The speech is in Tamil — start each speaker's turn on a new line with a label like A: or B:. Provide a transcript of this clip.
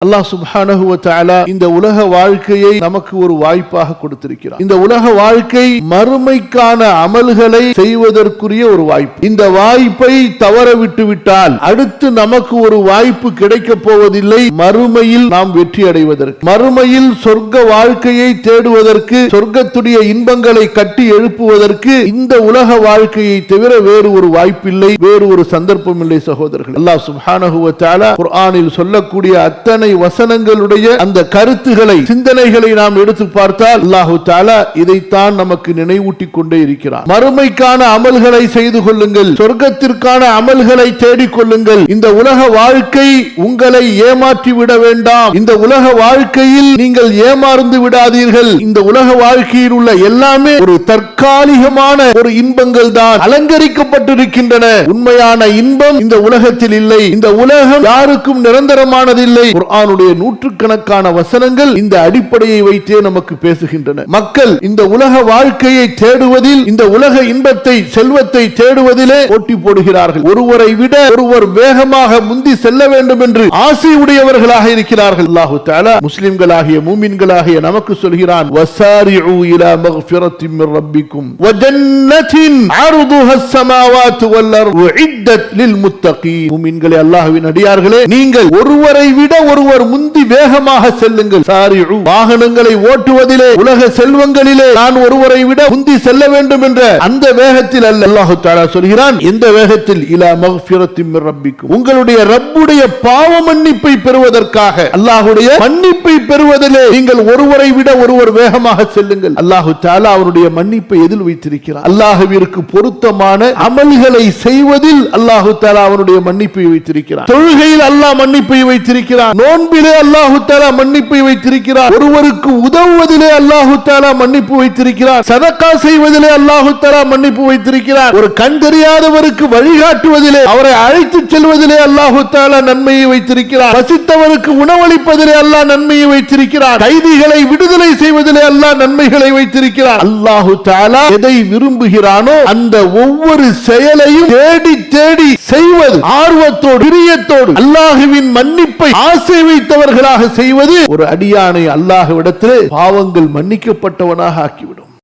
A: அல்லாஹ் சுப்ஹானஹு வ தஆலா இந்த உலக வாழ்க்கையை நமக்கு ஒரு வாய்ப்பாக கொடுத்திருக்கிறார். இந்த உலக வாழ்க்கை மறுமைக்கான அமல்களை செய்வதற்குரிய ஒரு வாய்ப்பு. இந்த வாய்ப்பை தவற விட்டு விட்டால் அடுத்து நமக்கு ஒரு வாய்ப்பு கிடைக்க போவதில்லை. மறுமையில் நாம் வெற்றி அடைவதற்கு, மறுமையில் சொர்க்க வாழ்க்கையை தேடுவதற்கு, சொர்க்கத்துடைய இன்பங்களை கட்டி எழுப்புவதற்கு இந்த உலக வாழ்க்கையை தவிர வேறு ஒரு வாய்ப்பில்லை, வேறு ஒரு சந்தர்ப்பம் இல்லை. சகோதரர்கள், அல்லாஹ் சுப்ஹானஹு வ தஆலா குர்ஆனில் சொல்லக்கூடிய அத்தனை வசனங்களுடைய அந்த கருத்துக்களை, சிந்தனைகளை நாம் எடுத்து பார்த்தால் அல்லாஹ் தஆலா இதைத்தான் நமக்கு நினைவூட்டிக் கொண்டே இருக்கிறார். மறுமைக்கான அமல்களை செய்து கொள்ளுங்கள், சொர்க்கத்திற்கான அமல்களை தேடிக் கொள்ளுங்கள். இந்த உலக வாழ்க்கை உங்களை ஏமாற்றி விட வேண்டாம். இந்த உலக வாழ்க்கையில் நீங்கள் ஏமாந்து விடாதீர்கள். இந்த உலக வாழ்க்கையில் உள்ள எல்லாமே ஒரு தற்காலிகமான ஒரு இன்பங்கள் தான், அலங்கரிக்கப்பட்டிருக்கின்றன. உண்மையான இன்பம் இந்த உலகத்தில் இல்லை. இந்த உலகம் யாருக்கும் நிரந்தரமானதில்லை. குர்ஆனுடைய நூற்றுக்கணக்கான வசனங்கள் இந்த அடிப்படையை வைத்தே நமக்கு பேசுகின்றன. மக்கள் இந்த உலக வாழ்க்கையை தேடுவதில், இந்த உலக இன்பத்தை, செல்வத்தை தேடுவதிலே போட்டி போடுகிறார்கள். ஒருவரை விட ஒருவர் வேகமாக முந்தி செல்ல வேண்டும் என்று ஆசை உடையவர்களாக இருக்கிறார்கள். அல்லாஹ் தஆலா முஸ்லிம்களாகிய மூமின்களாகிய நமக்கு சொல்கிறான், வஸாரிஉ இலா மக்ஃபிரத்தின் மிர் ரப்பிக்கும் வ ஜன்னத்தின் அர்துஹா ஸமாவாத்து வல் அர்து உஇத்தத் லில் முத்தகீன். மூமின்களே, அல்லாஹ்வின் அடியார்களே, நீங்கள் ஒருவரை விட ஒருவர் முந்தி வேகமாக செல்லுங்கள். சாரிஉ, வாகனங்களை ஓட்டுவதிலே, உலக செல்வங்களிலே நான் ஒருவரை விட முந்தி செல்ல வேண்டும் என்ற அந்த வேகத்தில் அல்ல. அல்லாஹ் தஆலா சொல்கிறான், எந்த வேகத்தில்? இலா மக்ஃபிரத்தின் மிர் ரப்பிக்கும், உங்களுடைய ரப்புடைய பாவ மன்னிப்பை பெறுவதற்காக, அல்லாஹ்வுடைய மன்னிப்பை பெறுவதிலே நீங்கள் ஒருவரை விட ஒருவர் வேகமாக செல்லுங்கள். அல்லாஹ் தஆலா அவருடைய மன்னிப்பை எதில் வைத்திருக்கிறார்? அல்லாஹ்விற்கு பொருத்தமான அமல்களை செய்வதில் அல்லாஹ் தஆலா அவருடைய மன்னிப்பை வைத்திருக்கிறார். தொழுகையில் அல்லாஹ் மன்னிப்பை வைத்திருக்கிறார். நோன்பிலே அல்லாஹ் தஆலா மன்னிப்பை வைத்திருக்கிறார். ஒருவருக்கு உதவுவதிலே அல்லாஹ் தஆலா மன்னிப்பு வைத்திருக்கிறார். சதகா செய்வதிலே அல்லாஹ் தஆலா மன்னிப்பு வைத்திருக்கிறார். ஒரு கண் தெரியாதவருக்கு வழிகாட்டுவதிலே, அவரை அழைத்து செல்வதிலே அல்லாஹ் தஆலா நன்மையை வைத்திருக்கிறார். பசித்தவருக்கு உணவளிப்பதிலே அல்லாஹ் நன்மையை வைத்திருக்கிறார். கைதிகளை விடுதலை செய்வதிலே அல்லாஹ் நன்மைகளை வைத்திருக்கிறார். அல்லாஹ் தஆலா எதை விரும்புகிறானோ அந்த ஒவ்வொரு செயலையும் தேடி தேடி செய்வது, ஆர்வத்தோடு, பிரியத்தோடு அல்லாஹ்வின் மன்னிப்பை ஆசை வைத்தவர்களாக செய்வது ஒரு அடியானை அல்லாஹ்விடத்திலே பாவங்கள் மன்னிக்கப்பட்டவனாக ஆக்கிவிடும்.